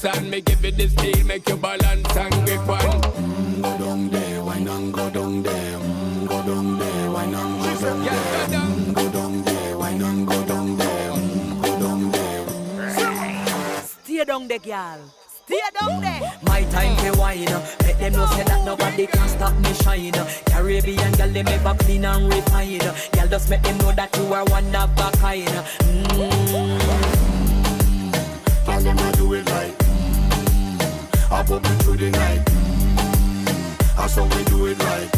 dance and me give it this feel, make you balance and grip on. Go down there, why not go down there? Go down there, why not go down there? Go down there, why not go down there? Go down there. Stay down there, girl. Stay down there. My time to wine. Let them know say that nobody can stop me shine. Caribbean girl, they make back clean and refine. Girl, just make them know that you are one of a kind. Tell them I do it right. I pop it through the night. That's how we do it right.